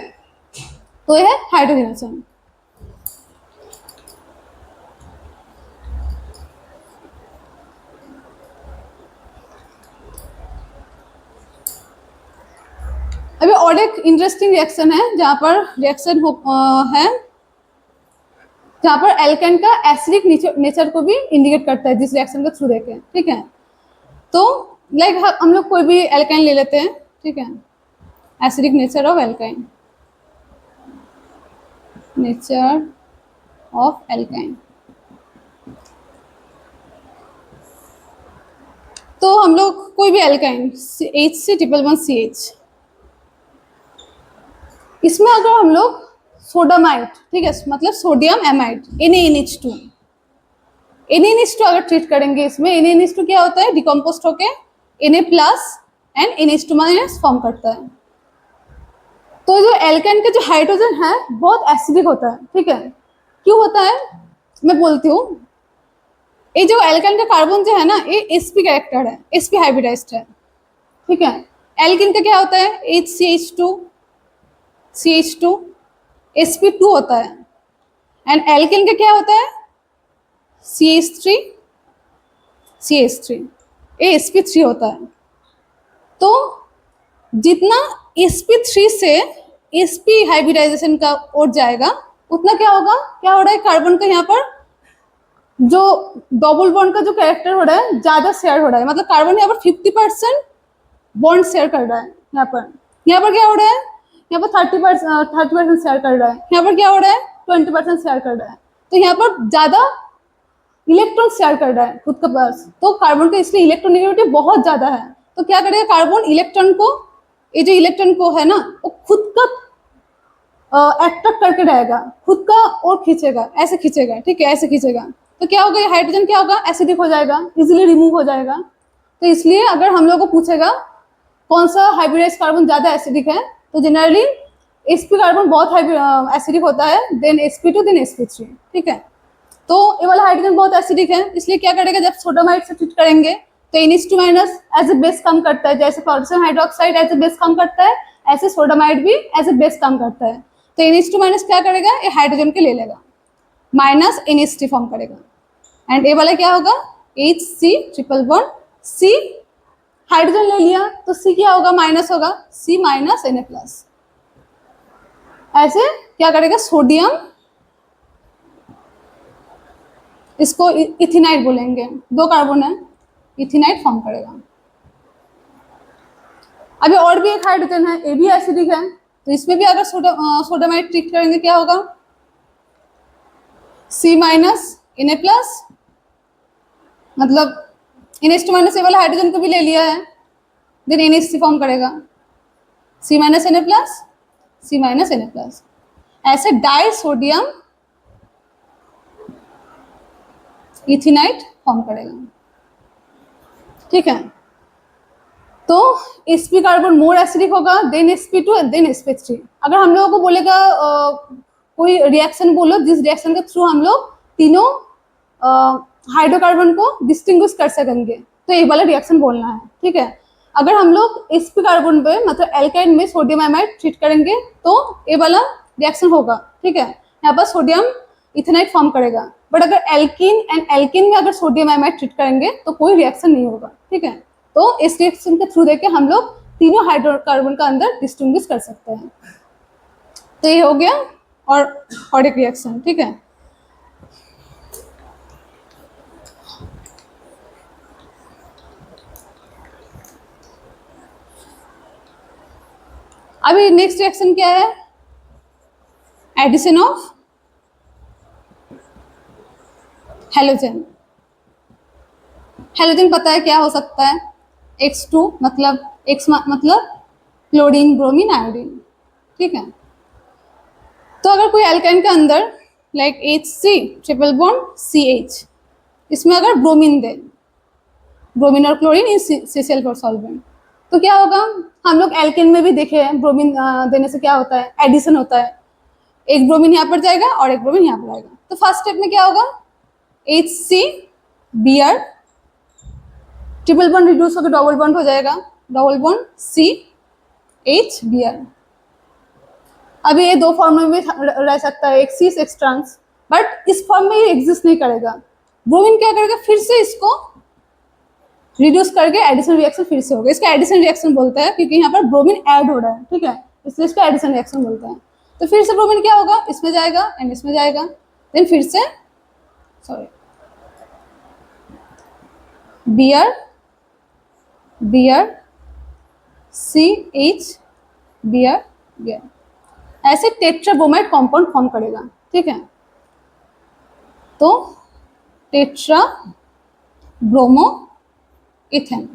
तो यह है हाइड्रोजनेशन। अभी और एक इंटरेस्टिंग रिएक्शन है जहां पर रिएक्शन है जहां पर एल्केन का एसिडिक नेचर को भी इंडिकेट करता है जिस रिएक्शन के थ्रू देखें, ठीक है। तो लाइक हम लोग कोई भी एल्काइन ले लेते हैं, ठीक है। Acidic nature of alkyne, nature of alkyne. तो हम लोग कोई भी एल्काइन HC111CH, इसमें अगर हम लोग सोडामाइड, ठीक है, मतलब सोडियम एमाइड NaNH2 अगर ट्रीट करेंगे, इसमें NaNH2 क्या होता है? डिकम्पोस्ट होके Na plus and NH2 minus form करता है। तो जो एल्काइन का जो हाइड्रोजन है बहुत एसिडिक होता है, ठीक है। क्यों होता है मैं बोलती हूँ। ये जो एल्काइन का कार्बन जो है ना, ये sp कैरेक्टर है, sp हाइब्रिडाइज्ड है, ठीक है। एल्किन का क्या होता है? HCH2 CH2 sp2 होता है। एंड एल्किन का क्या होता है? CH3 CH3, ये sp3 होता है। तो जितना sp3 से sp हाइब्रिडाइजेशन का ओर जाएगा उतना क्या होगा? क्या हो रहा है? कार्बन का यहाँ पर जो डबल बॉन्ड का जो कैरेक्टर हो रहा है ज्यादा शेयर हो रहा है, मतलब कार्बन यहाँ पर 50% बॉन्ड शेयर कर रहा है। यहाँ पर क्या हो रहा है? यहाँ पर 30% शेयर कर रहा है। यहाँ पर क्या हो रहा है? 20% शेयर कर रहा है। तो यहाँ पर ज्यादा इलेक्ट्रॉन शेयर कर रहा है खुद के पास, तो कार्बन का इसलिए इलेक्ट्रोनेगेटिविटी बहुत ज्यादा है। तो क्या करेगा कार्बन? इलेक्ट्रॉन को, ये जो इलेक्ट्रॉन को है ना, वो खुद का अट्रैक्ट करके रहेगा, खुद का और खींचेगा, ऐसे खींचेगा, ठीक है, ऐसे खींचेगा। तो क्या होगा? ये हाइड्रोजन क्या होगा? एसिडिक हो जाएगा, इजिली रिमूव हो जाएगा। तो इसलिए अगर हम लोग को पूछेगा कौन सा हाइब्रिडाइज कार्बन ज्यादा एसिडिक है, तो जनरली sp कार्बन बहुत एसिडिक होता है, देन sp2 देन sp3, ठीक है। तो ये वाला हाइड्रोजन बहुत एसिडिक है, इसलिए क्या करेगा? जब सोडामाइड से ट्रीट करेंगे तो NH2 minus as a base काम करता है। जैसे potassium hydroxide as a base काम करता है, ऐसे सोडामाइड भी एज ए बेस काम करता है। तो NH2 माइनस क्या करेगा? ये हाइड्रोजन के ले लेगा, माइनस NH3 फॉर्म करेगा। एंड ये वाला क्या होगा? HC triple bond C, hydrogen ले लिया तो C क्या होगा? माइनस होगा, C माइनस Na प्लस। ऐसे क्या करेगा? सोडियम, इसको इथिनाइड बोलेंगे, 2 कार्बन है, इथिनाइड फॉर्म करेगा। अभी और भी एक हाइड्रोजन है, ये भी एसिडिक है, तो इसमें भी अगर सोडामाइड ट्रीट करेंगे क्या होगा? C माइनस Na प्लस, मतलब NH2 माइनस ये वाला हाइड्रोजन को भी ले लिया है, देन NH3 फॉर्म करेगा, C minus Na plus, C minus Na plus. ऐसे डाई सोडियम इथिनाइड फॉर्म करेगा, ठीक है। तो sp कार्बन मोर एसिडिक होगा, देन sp2 देन sp3। अगर हम लोगों को बोलेगा कोई रिएक्शन बोलो जिस रिएक्शन के थ्रू हम लोग तीनों हाइड्रोकार्बन को डिस्टिंग्विश कर सकेंगे, तो ये वाला रिएक्शन बोलना है, ठीक है। अगर हम लोग sp कार्बन पे मतलब एल्काइन में सोडियम एमाइड ट्रीट करेंगे तो ये वाला रिएक्शन होगा, ठीक है। यहाँ पर सोडियम इथेनाइड फॉर्म करेगा। बट अगर एल्किन में अगर सोडियम एमाइड ट्रीट करेंगे तो कोई रिएक्शन नहीं होगा, ठीक है। तो इस रिएक्शन के थ्रू देके हम लोग तीनों हाइड्रोकार्बन का अंदर डिस्टिंग्विश कर सकते हैं। तो ये हो गया और एक रिएक्शन, ठीक है। अभी नेक्स्ट रिएक्शन क्या है? Addition of halogen. हेलोजन पता है क्या हो सकता है, X2 मतलब X मतलब क्लोरीन ब्रोमीन आयोडीन, ठीक है। तो अगर कोई एल्काइन के अंदर like HC triple bond CH, इसमें अगर ब्रोमीन दे, ब्रोमीन और क्लोरीन इन CCl4 सॉल्वेंट, तो क्या होगा, हम लोग एल्केन में भी देखे हैं ब्रोमीन देने से क्या होता है, एडिशन होता है। एक ब्रोमीन यहाँ पर जाएगा और एक ब्रोमीन यहाँ पर आएगा। तो फर्स्ट स्टेप में क्या होगा, HCBr ट्रिपल बॉन्ड रिड्यूस होकर डबल बॉन्ड हो जाएगा, डबल बॉन्ड CHBr। अभी ये दो फॉर्म में भी रह सकता है, एक सीस एक ट्रांस, बट इस फॉर्म में ये एग्जिस्ट नहीं करेगा। ब्रोमीन क्या करेगा, फिर से इसको रिड्यूस करके एडिशन रिएक्शन फिर से होगा। इसका एडिशन रिएक्शन बोलते हैं क्योंकि यहाँ पर ब्रोमीन ऐड हो रहा है, ठीक है, इसलिए इसका एडिशन रिएक्शन बोलते हैं। तो फिर से ब्रोमीन क्या होगा, इसमें जाएगा एंड इसमें जाएगा, देन फिर से sorry Br Br CH Br Br, ऐसे टेट्राब्रोमाइड कंपाउंड फॉर्म करेगा, ठीक है। तो टेट्रा ब्रोमो इथेन।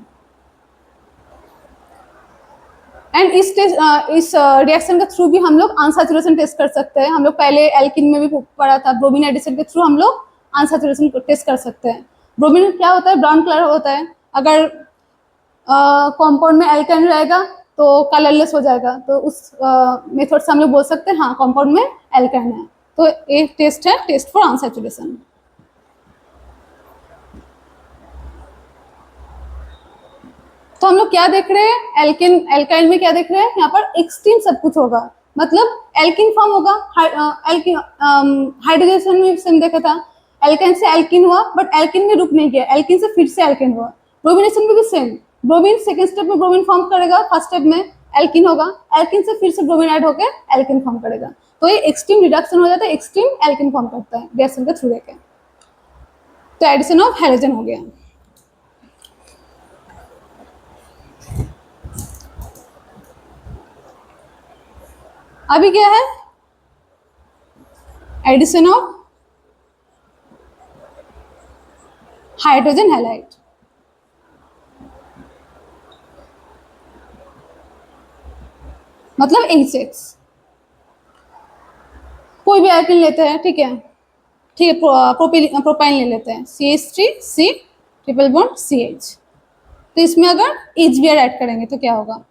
एंड इस रिएक्शन के थ्रू भी हम लोग अनसैचुरेशन टेस्ट कर सकते हैं। हम लोग पहले एल्किन में भी पढ़ा था, ब्रोमीन एडिशन के थ्रू हम लोग अनसैचुरेशन टेस्ट कर सकते हैं। ब्रोमीन क्या होता है, ब्राउन कलर होता है। अगर कंपाउंड में एल्काइन रहेगा तो कलरलेस हो जाएगा, तो उस मेथड से हम लोग बोल सकते हैं हाँ कंपाउंड में एल्काइन है। तो एक टेस्ट है, टेस्ट फॉर अनसैचुरेशन। तो हम लोग क्या देख रहे हैं, एल्किन एल्काइन में क्या देख रहे हैं, यहाँ पर एक्सट्रीम सब कुछ होगा, मतलब एल्किन फॉर्म होगा। हाइड्रोजन में सेम देखा था, एल्काइन से एल्किन हुआ बट एल्किन में रुक नहीं गया, एल्किन से फिर से एल्किन हुआ। ब्रोमिनेशन में भी सेम, ब्रोमीन सेकंड स्टेप में ब्रोमीन फॉर्म करेगा, फर्स्ट स्टेप में एल्किन होगा, एल्किन से फिर से ब्रोमीन ऐड होकर एल्किन फॉर्म करेगा। तो ये एक्सट्रीम रिडक्शन हो जाता है, एक्सट्रीम एल्किन फॉर्म करता है रिएक्शन के थ्रू देके। तो एडिशन ऑफ हेलोजन हो गया। अभी क्या है, एडिशन ऑफ हाइड्रोजन हैलाइड। मतलब HX, कोई भी एल्किन लेते हैं, ठीक है, ठीक है, प्रोपाइन ले लेते हैं, CH3C ट्रिपल बॉन्ड CH। तो इसमें अगर HBr ऐड करेंगे तो क्या होगा,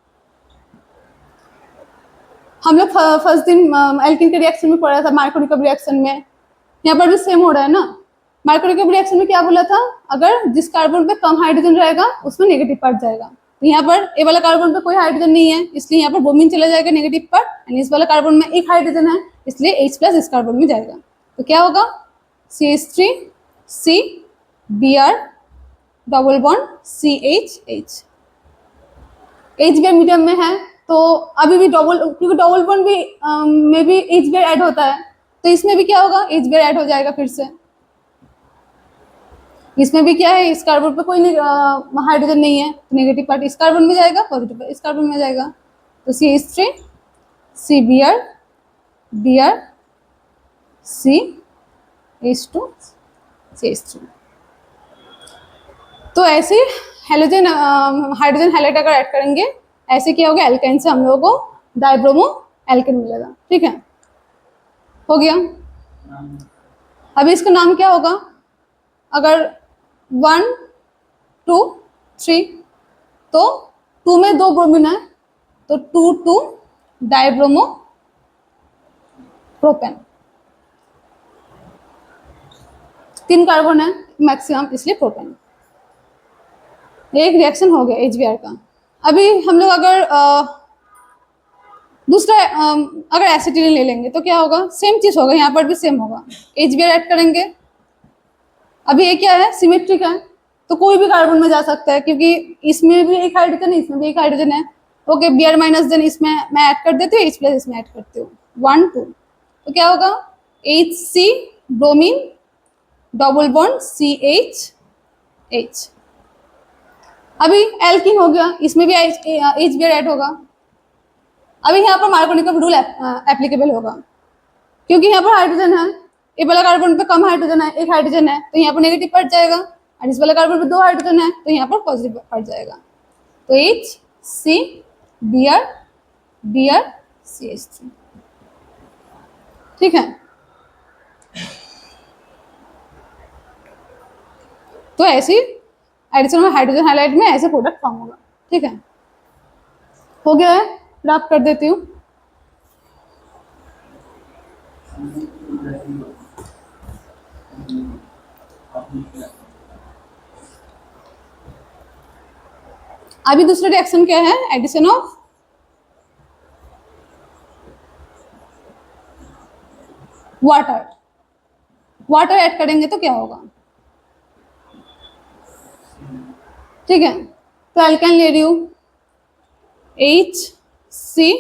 हम लोग फर्स्ट दिन एल्किन के रिएक्शन में पढ़ा था, मार्कोनिकम रिएक्शन में, यहाँ पर भी सेम हो रहा है ना। मार्कोनिकम रिएक्शन में क्या बोला था, अगर जिस कार्बन पे कम हाइड्रोजन रहेगा उसमें नेगेटिव पार्ट जाएगा। तो यहाँ पर ए वाला कार्बन पे कोई हाइड्रोजन नहीं है, इसलिए यहाँ पर ब्रोमीन चला जाएगा नेगेटिव पार्ट, एंड इस वाला कार्बन में एक हाइड्रोजन है, इसलिए H+ इस कार्बन में जाएगा। तो क्या होगा, CH3C Br double bond CHH। HBr medium में है तो अभी भी डबल, क्योंकि डबल बॉन्ड भी में भी HBr ऐड होता है, तो इसमें भी क्या होगा, HBr ऐड हो जाएगा फिर से। इसमें भी क्या है, इस कार्बन पे कोई हाइड्रोजन नहीं है, तो नेगेटिव पार्ट इस कार्बन में जाएगा, पॉजिटिव पार्ट इस कार्बन में जाएगा। तो CH3C Br Br CH2 CH3। तो ऐसे हेलोजन हाइड्रोजन हैलाइड अगर ऐड करेंगे, ऐसे क्या होगा, एल्काइन से हम लोगों को डाइब्रोमो एल्केन मिलेगा, ठीक है, हो गया। अभी इसका नाम क्या होगा, अगर 1 2 3, तो 2 में 2 ब्रोमीन है, तो 2 डाइब्रोमो प्रोपेन, 3 कार्बन है मैक्सिमम, इसलिए प्रोपेन। एक रिएक्शन हो गया HBr का। अभी हम लोग अगर दूसरा अगर एसिटिलीन ले लेंगे तो क्या होगा, सेम चीज होगा, यहाँ पर भी सेम होगा, HBr ऐड करेंगे। अभी ये क्या है, सिमेट्रिक है, तो कोई भी कार्बन में जा सकता है, क्योंकि इसमें भी एक हाइड्रोजन है, इसमें भी एक हाइड्रोजन है। ओके, Br माइनस देन इसमें मैं ऐड कर देती हूँ, H+ इसमें ऐड करती हूँ, 1 2, तो क्या होगा, HC bromine double bond CH। अभी एल्किन हो गया, इसमें भी HBr ऐड होगा। अभी यहाँ पर मार्कोनिकम रूल एप्लीकेबल होगा, क्योंकि यहाँ पर हाइड्रोजन है, ये वाला कार्बन पे कम हाइड्रोजन है, एक हाइड्रोजन है, तो यहाँ पर नेगेटिव पड़ जाएगा, और इस वाला कार्बन पे 2 हाइड्रोजन है, तो यहाँ पर पॉजिटिव पड़ जाएगा। तो H C Br CH3, ठीक है। तो ऐसी एडिशन में हाइड्रोजन हाइलाइट में ऐसे प्रोडक्ट फॉर्म होगा, ठीक है। हो गया है, प्राप्त कर देती हूँ। अभी दूसरा रिएक्शन क्या है, addition of water. Water add करेंगे तो क्या होगा, ठीक है। तो एल्केन ले रही हूँ, HC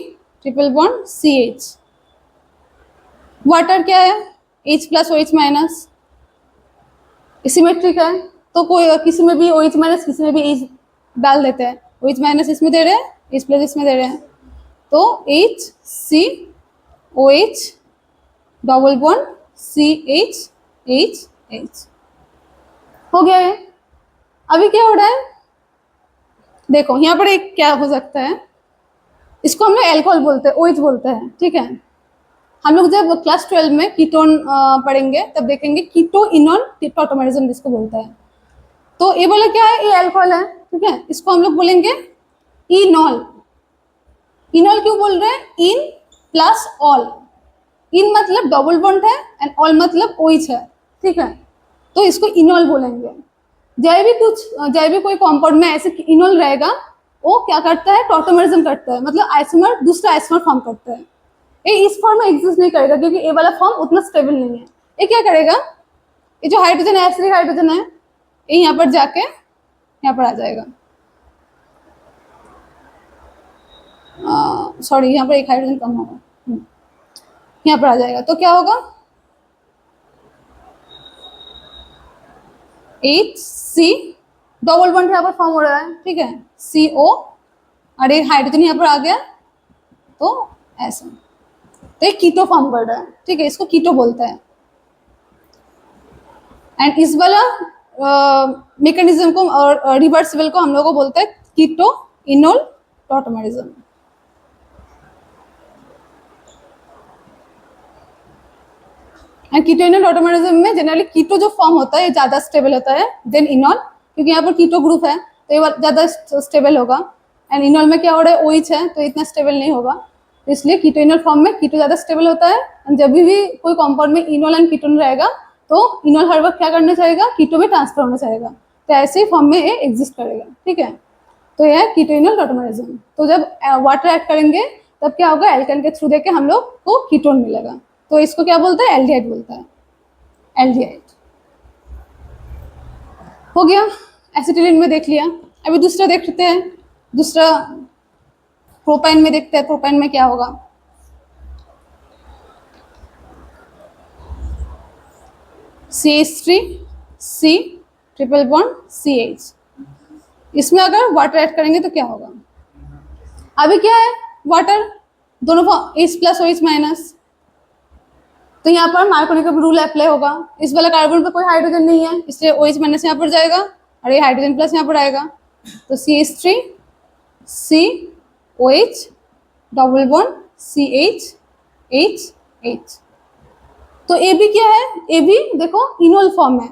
triple bond CH। Water क्या है, H plus OH minus, symmetric है, तो कोई किसी में भी OH माइनस किसी में भी H डाल देते हैं, OH माइनस इसमें दे रहे हैं, H प्लस इसमें दे रहे हैं, तो HCOH डबल बॉन्ड CH हो गया है। अभी क्या हो रहा है, देखो यहाँ पर एक क्या हो सकता है, इसको हम लोग एल्कोहल बोलते हैं, OH बोलते हैं, ठीक है। हम लोग जब क्लास 12 में कीटोन पढ़ेंगे तब देखेंगे कीटो इनोल टॉटोमेरिज्म जिसको बोलते हैं। तो ये बोले क्या है, ये एल्कोहल है, ठीक है, इसको हम लोग बोलेंगे इनॉल। इनॉल क्यों बोल रहे हैं, इन प्लस ऑल, इन मतलब डबल बॉन्ड है एंड ऑल मतलब OH है, ठीक है, तो इसको इनॉल बोलेंगे। जब भी कोई कंपाउंड में ऐसे इनॉल रहेगा, वो क्या करता है, टॉटोमेरिज्म करता है, मतलब आइसोमर दूसरा आइसोमर फॉर्म करता है। ये इस फॉर्म में एग्जिस्ट नहीं करेगा क्योंकि ये वाला फॉर्म उतना स्टेबल नहीं है। ये क्या करेगा, ये जो हाइड्रोजन है, एसिडिक हाइड्रोजन है, ये यहाँ पर जाके यहाँ पर आ जाएगा, सॉरी यहाँ पर एक हाइड्रोजन कम होगा, यहाँ पर आ जाएगा, तो क्या होगा, HC डबल बॉन्ड यहाँ पर फॉर्म हो रहा है, ठीक है, CO और एक हाइड्रोजन यहाँ पर आ गया, तो ऐसा, तो एक कीटो फॉर्म कर रहा है, ठीक है, इसको कीटो बोलते हैं। एंड इस वाला मैकेनिज्म को और रिवर्सिबल को हम लोग को बोलते हैं keto enol tautomerism. And keto enol tautomerism में जनरली कीटो जो फॉर्म होता है ये ज्यादा स्टेबल होता है देन इनोल, क्योंकि यहाँ पर कीटो ग्रुप है तो ये ज्यादा स्टेबल होगा। एंड इनोल में क्या हो रहा है, OH है, तो इतना स्टेबल नहीं होगा, तो इसलिए कीटो इनोल फॉर्म में कीटो ज्यादा स्टेबल होता है। एंड जब भी कोई कंपाउंड में इनोल एंड कीटोन रहेगा तो इनोल हर वक्त क्या करना चाहेगा, कीटो में ट्रांसफर होना चाहेगा, तो ऐसे ही फॉर्म में ये एग्जिस्ट करेगा, ठीक है। तो यह है कीटो इनोल टॉटोमेरिज्म। तो जब वाटर ऐड करेंगे तब क्या होगा, एल्केन के थ्रू देके हम लोग को कीटोन मिलेगा, तो इसको क्या बोलते हैं, एल्डिहाइड बोलता है, एल्डिहाइड। हो गया, एसिटिलीन में देख लिया। अभी दूसरा देखते हैं, दूसरा प्रोपाइन में देखते हैं, प्रोपाइन में क्या होगा। CH3C ट्रिपल बॉन्ड CH, इसमें अगर वाटर ऐड करेंगे तो क्या होगा, अभी क्या है, वाटर दोनों H प्लस OH माइनस, तो यहाँ पर मार्कोनी रूल अप्लाई होगा। इस वाला कार्बन पर कोई हाइड्रोजन नहीं है, इसलिए OH माइनस यहाँ पर जाएगा और ये हाइड्रोजन प्लस यहाँ पर आएगा, तो CH3COH डबल बॉन्ड CH तो ए भी क्या है, ए भी देखो इनोल फॉर्म है।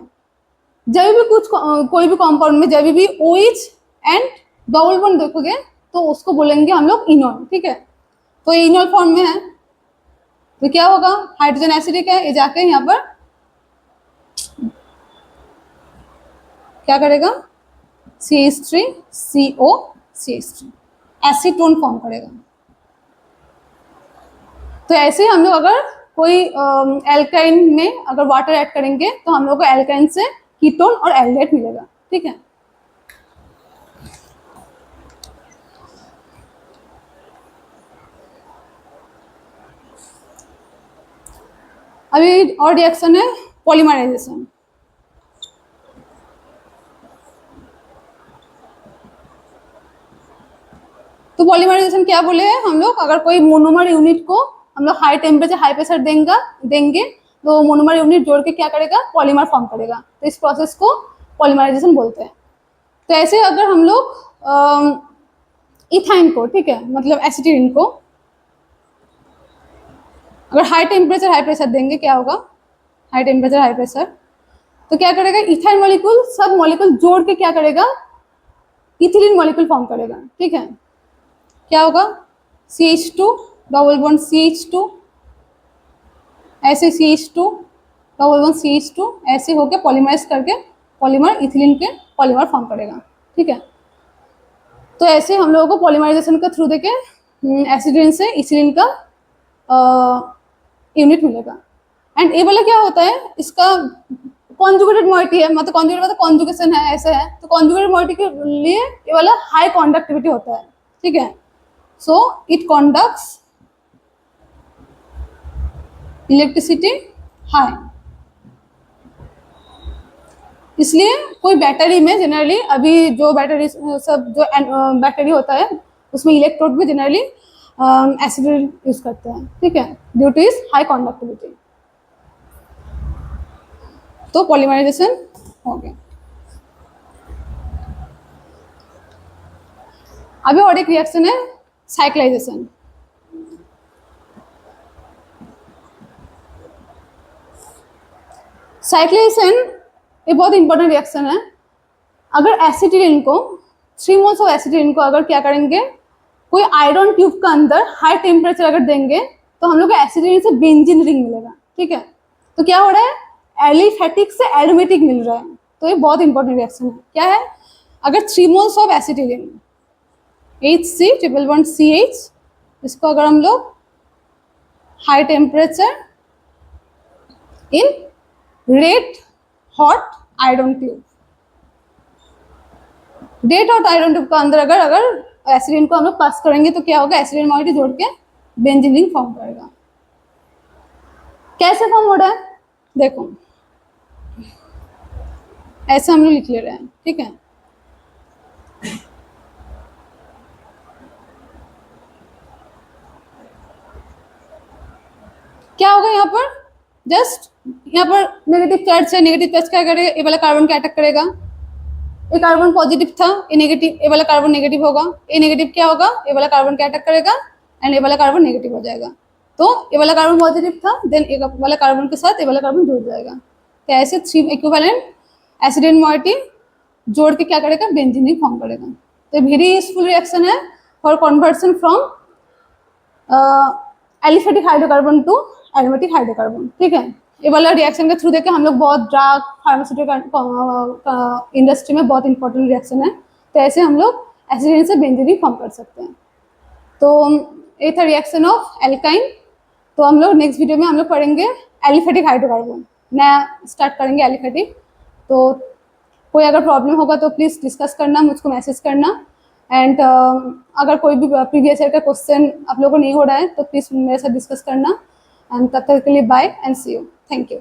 जब भी कोई भी कंपाउंड में जब भी OH एंड डबल बॉन्ड देखोगे तो उसको बोलेंगे हम लोग इनोल, ठीक है। तो ये इनोल फॉर्म में है, तो क्या होगा, हाइड्रोजन एसिडिक है, ये जाके यहाँ पर क्या करेगा, CH3CO एसीटोन फॉर्म करेगा। तो ऐसे हम लोग अगर कोई एल्काइन में अगर वाटर ऐड करेंगे तो हम लोग को एल्काइन से कीटोन और एल्डिहाइड मिलेगा, ठीक है। अभी और रिएक्शन है पॉलीमराइजेशन। तो पॉलीमराइजेशन क्या बोले हैं हम लोग, अगर कोई मोनोमर यूनिट को हम लोग हाई टेम्परेचर हाई प्रेशर देंगे तो मोनोमर यूनिट जोड़ के क्या करेगा, पॉलीमर फॉर्म करेगा। तो इस प्रोसेस को पॉलीमराइजेशन बोलते हैं। तो ऐसे अगर हम लोग इथाइन को, ठीक है, मतलब एसिटिलीन को अगर हाई टेम्परेचर हाई प्रेशर देंगे, क्या होगा, हाई टेम्परेचर हाई प्रेशर, तो क्या करेगा, इथाइन मॉलिक्यूल सब मॉलिक्यूल जोड़ के क्या करेगा, इथिलीन मॉलिक्यूल फॉर्म करेगा। ठीक है, क्या होगा, CH2 डबल बॉन्ड CH2, ऐसे CH2 डबल बॉन्ड CH2, ऐसे होके पॉलीमराइज करके पॉलीमर इथिलीन के पॉलीमर फॉर्म करेगा। ठीक है, तो ऐसे हम लोगों को पॉलीमराइजेशन का थ्रू देके एसिडिन से इथिलीन का यूनिट मिलेगा। एंड ये वाला क्या होता है, इसका कॉन्जुगेटेड मोइटी है, मतलब कॉन्जुगेटेड मतलब कॉन्जुगेशन है, ऐसे है, तो कॉन्जुगेटेड मोइटी के लिए ये वाला हाई कंडक्टिविटी होता है। ठीक है, so it conducts electricity high. इसलिए कोई बैटरी में जनरली, अभी जो बैटरी सब जो बैटरी होता है उसमें इलेक्ट्रोड में जनरली एसिड यूज करते हैं। ठीक है, due two is high conductivity. तो पॉलीमराइजेशन हो गया। अभी और एक रिएक्शन है साइक्लाइजेशन। साइक्लाइजेशन ये बहुत इंपॉर्टेंट रिएक्शन है। अगर एसिटिलीन को 3 मोल्स ऑफ एसिटिलीन को अगर क्या करेंगे, कोई आयरन ट्यूब का अंदर हाई टेम्परेचर अगर देंगे तो हम लोग को एसिटिलीन से बेंजीन रिंग मिलेगा। ठीक है, तो क्या हो रहा है, एलिफेटिक से एरोमेटिक मिल रहा है। तो ये बहुत इंपॉर्टेंट रिएक्शन है। क्या है, अगर 3 moles of acetylene HC triple bond CH, इसको अगर हम लोग high temperature in red hot iron tube, red hot iron tube का अंदर अगर एसिडिन को हम लोग पास करेंगे तो क्या होगा, एसिडिन मॉलिक्यूल जोड़ के बेंजीन रिंग फॉर्म करेगा। कैसे फॉर्म हो रहा है, देखो ऐसे हम लोग लिख ले रहे हैं। ठीक है, क्या होगा यहाँ पर, जस्ट यहाँ पर नेगेटिव चार्ज है, नेगेटिव चार्ज क्या करेगा, ये वाला कार्बन क्या अटैक करेगा, ये कार्बन पॉजिटिव था, ये नेगेटिव, ये वाला कार्बन नेगेटिव होगा, ये नेगेटिव क्या होगा, ये वाला कार्बन क्या अटैक करेगा एंड ये वाला कार्बन नेगेटिव हो जाएगा। तो ये वाला कार्बन पॉजिटिव था, देन ये वाला कार्बन के साथ ये वाला कार्बन जुड़ जाएगा। तो ऐसे 3 इक्विवेलेंट एसिड मॉलिक्यूल जोड़ के क्या करेगा, बेंजीन रिंग फॉर्म करेगा। तो वेरी यूजफुल रिएक्शन है for conversion from aliphatic hydrocarbon to aromatic hydrocarbon. ठीक है, ये वाला रिएक्शन के थ्रू देखे हम लोग बहुत ड्रग फार्मास्यूटिकल इंडस्ट्री में बहुत इंपॉर्टेंट रिएक्शन है। तो ऐसे हम लोग एसिडिन से बेंजीन रिंग फॉर्म कर सकते हैं। तो ये था रिएक्शन ऑफ एल्काइन। तो हम लोग नेक्स्ट वीडियो में हम लोग पढ़ेंगे एलिफेटिक हाइड्रोकार्बन, नया स्टार्ट करेंगे एलिफेटिक। तो कोई अगर प्रॉब्लम होगा तो प्लीज़ डिस्कस करना, मुझको मैसेज करना। एंड अगर कोई भी प्रीवियस ईयर का क्वेश्चन आप लोगों को नहीं हो रहा है तो प्लीज़ मेरे साथ डिस्कस करना। एंड तब तक के लिए bye and see you, thank you.